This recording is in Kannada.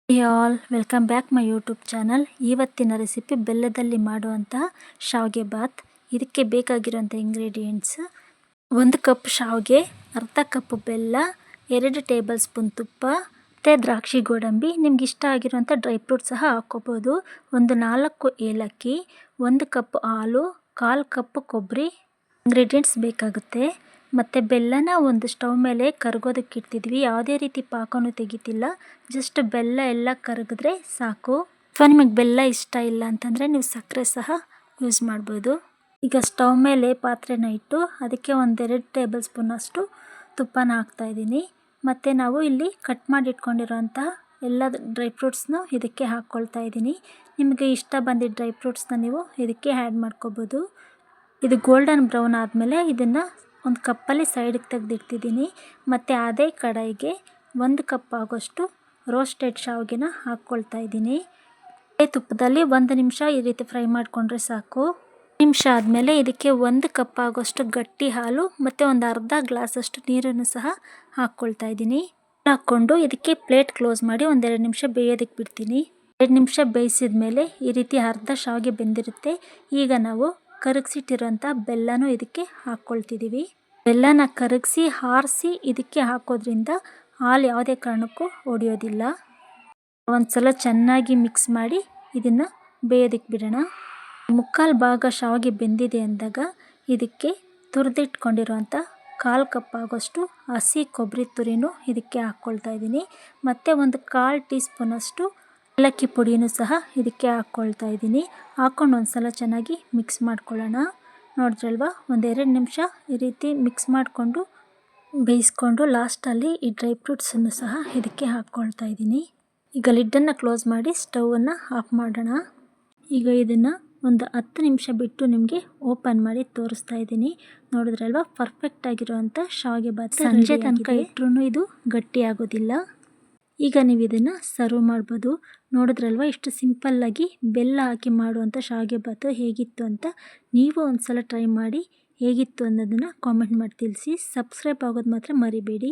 Hey all welcome back my YouTube channel. ಇವತ್ತಿನ ರೆಸಿಪಿ ಬೆಲ್ಲದಲ್ಲಿ ಮಾಡುವಂತಹ ಶಾವಿಗೆ ಬಾತ್. ಇದಕ್ಕೆ ಬೇಕಾಗಿರುವಂಥ ಇಂಗ್ರೀಡಿಯೆಂಟ್ಸ್: 1 ಕಪ್ ಶಾವಿಗೆ, ಅರ್ಧ ಕಪ್ ಬೆಲ್ಲ, 2 ಟೇಬಲ್ ಸ್ಪೂನ್ ತುಪ್ಪ ಮತ್ತು ದ್ರಾಕ್ಷಿ ಗೋಡಂಬಿ. ನಿಮ್ಗೆ ಇಷ್ಟ ಆಗಿರುವಂಥ ಡ್ರೈ ಫ್ರೂಟ್ ಸಹ ಹಾಕ್ಕೋಬೋದು. 4 ಏಲಕ್ಕಿ, 1 ಕಪ್ ಹಾಲು, 1/4 ಕಪ್ ಕೊಬ್ಬರಿ ಇಂಗ್ರೀಡಿಯೆಂಟ್ಸ್ ಬೇಕಾಗುತ್ತೆ. ಮತ್ತು ಬೆಲ್ಲನ ಒಂದು ಸ್ಟವ್ ಮೇಲೆ ಕರಗೋದಕ್ಕೆ ಇಡ್ತಿದ್ವಿ. ಯಾವುದೇ ರೀತಿ ಪಾಕನೂ ತೆಗಿತಿಲ್ಲ, ಜಸ್ಟ್ ಬೆಲ್ಲ ಎಲ್ಲ ಕರಗಿದ್ರೆ ಸಾಕು. ಅಥವಾ ನಿಮಗೆ ಬೆಲ್ಲ ಇಷ್ಟ ಇಲ್ಲ ಅಂತಂದರೆ ನೀವು ಸಕ್ಕರೆ ಸಹ ಯೂಸ್ ಮಾಡ್ಬೋದು. ಈಗ ಸ್ಟವ್ ಮೇಲೆ ಪಾತ್ರೆನ ಇಟ್ಟು ಅದಕ್ಕೆ 1-2 ಟೇಬಲ್ ಸ್ಪೂನ್ ಅಷ್ಟು ತುಪ್ಪನ ಹಾಕ್ತಾಯಿದ್ದೀನಿ. ಮತ್ತು ನಾವು ಇಲ್ಲಿ ಕಟ್ ಮಾಡಿ ಇಟ್ಕೊಂಡಿರೋಂತಹ ಎಲ್ಲ ಡ್ರೈ ಫ್ರೂಟ್ಸ್ನು ಇದಕ್ಕೆ ಹಾಕ್ಕೊಳ್ತಾ ಇದ್ದೀನಿ. ನಿಮಗೆ ಇಷ್ಟ ಬಂದಿದ್ದ ಡ್ರೈ ಫ್ರೂಟ್ಸ್ನ ನೀವು ಇದಕ್ಕೆ ಆ್ಯಡ್ ಮಾಡ್ಕೋಬೋದು. ಇದು ಗೋಲ್ಡನ್ ಬ್ರೌನ್ ಆದಮೇಲೆ ಇದನ್ನು ಒಂದು ಕಪ್ಪಲ್ಲಿ ಸೈಡಿಗೆ ತೆಗೆದಿಡ್ತಿದ್ದೀನಿ. ಮತ್ತು ಅದೇ ಕಡಾಯಿಗೆ 1 ಕಪ್ ಆಗೋಷ್ಟು ರೋಸ್ಟೆಡ್ ಶಾವಿಗೆನ ಹಾಕ್ಕೊಳ್ತಾ ಇದ್ದೀನಿ. ಅದೇ ತುಪ್ಪದಲ್ಲಿ 1 ನಿಮಿಷ ಈ ರೀತಿ ಫ್ರೈ ಮಾಡಿಕೊಂಡ್ರೆ ಸಾಕು. ನಿಮಿಷ ಆದಮೇಲೆ ಇದಕ್ಕೆ 1 ಕಪ್ ಆಗೋಷ್ಟು ಗಟ್ಟಿ ಹಾಲು ಮತ್ತು ಒಂದು ಅರ್ಧ ಗ್ಲಾಸಷ್ಟು ನೀರನ್ನು ಸಹ ಹಾಕ್ಕೊಳ್ತಾ ಇದ್ದೀನಿ. ಹಾಕ್ಕೊಂಡು ಇದಕ್ಕೆ ಪ್ಲೇಟ್ ಕ್ಲೋಸ್ ಮಾಡಿ 1-2 ನಿಮಿಷ ಬೇಯೋದಕ್ಕೆ ಬಿಡ್ತೀನಿ. 2 ನಿಮಿಷ ಬೇಯಿಸಿದ ಮೇಲೆ ಈ ರೀತಿ ಅರ್ಧ ಶಾವಿಗೆ ಬೆಂದಿರುತ್ತೆ. ಈಗ ನಾವು ಕರಗಿಸಿಟ್ಟಿರೋಂಥ ಬೆಲ್ಲನೂ ಇದಕ್ಕೆ ಹಾಕ್ಕೊಳ್ತಿದ್ದೀವಿ. ಬೆಲ್ಲನ ಕರಗಿಸಿ ಆರಿಸಿ ಇದಕ್ಕೆ ಹಾಕೋದ್ರಿಂದ ಹಾಲು ಯಾವುದೇ ಕಾರಣಕ್ಕೂ ಒಡೆಯೋದಿಲ್ಲ. ಒಂದ್ಸಲ ಚೆನ್ನಾಗಿ ಮಿಕ್ಸ್ ಮಾಡಿ ಇದನ್ನು ಬೇಯೋದಕ್ಕೆ ಬಿಡೋಣ. 3/4 ಭಾಗ ಶಾವಿಗೆ ಬೆಂದಿದೆ ಅಂದಾಗ ಇದಕ್ಕೆ ತುರಿದಿಟ್ಕೊಂಡಿರೋಂಥ 1/4 ಕಪ್ ಆಗೋಷ್ಟು ಹಸಿ ಕೊಬ್ಬರಿ ತುರಿನೂ ಇದಕ್ಕೆ ಹಾಕ್ಕೊಳ್ತಾ ಇದ್ದೀನಿ. ಮತ್ತು ಒಂದು 1/4 ಟೀ ಸ್ಪೂನಷ್ಟು ಏಲಕ್ಕಿ ಪುಡಿನೂ ಸಹ ಇದಕ್ಕೆ ಹಾಕ್ಕೊಳ್ತಾ ಇದ್ದೀನಿ. ಹಾಕ್ಕೊಂಡು ಒಂದ್ಸಲ ಚೆನ್ನಾಗಿ ಮಿಕ್ಸ್ ಮಾಡ್ಕೊಳ್ಳೋಣ. ನೋಡಿದ್ರಲ್ವ, 1-2 ನಿಮಿಷ ಈ ರೀತಿ ಮಿಕ್ಸ್ ಮಾಡಿಕೊಂಡು ಬೇಯಿಸ್ಕೊಂಡು ಲಾಸ್ಟಲ್ಲಿ ಈ ಡ್ರೈ ಫ್ರೂಟ್ಸನ್ನು ಸಹ ಇದಕ್ಕೆ ಹಾಕ್ಕೊಳ್ತಾ ಇದ್ದೀನಿ. ಈಗ ಲಿಡ್ಡನ್ನು ಕ್ಲೋಸ್ ಮಾಡಿ ಸ್ಟವನ್ನು ಆಫ್ ಮಾಡೋಣ. ಈಗ ಇದನ್ನು ಒಂದು 10 ನಿಮಿಷ ಬಿಟ್ಟು ನಿಮಗೆ ಓಪನ್ ಮಾಡಿ ತೋರಿಸ್ತಾ ಇದ್ದೀನಿ. ನೋಡಿದ್ರಲ್ವ, ಪರ್ಫೆಕ್ಟ್ ಆಗಿರುವಂಥ ಶಾವಿಗೆ ಬಾತ್. ಸಂಜೆ ತನಕ ಇಟ್ಟರೂ ಇದು ಗಟ್ಟಿ ಆಗೋದಿಲ್ಲ. ಈಗ ನೀವು ಇದನ್ನು ಸರ್ವ್ ಮಾಡ್ಬೋದು. ನೋಡಿದ್ರಲ್ವ, ಇಷ್ಟು ಸಿಂಪಲ್ಲಾಗಿ ಬೆಲ್ಲ ಹಾಕಿ ಮಾಡುವಂಥ ಶಾವಿಗೆ ಬಾತು ಹೇಗಿತ್ತು ಅಂತ. ನೀವು ಒಂದ್ಸಲ ಟ್ರೈ ಮಾಡಿ ಹೇಗಿತ್ತು ಅನ್ನೋದನ್ನು ಕಾಮೆಂಟ್ ಮಾಡಿ ತಿಳಿಸಿ. ಸಬ್ಸ್ಕ್ರೈಬ್ ಆಗೋದು ಮಾತ್ರ ಮರಿಬೇಡಿ.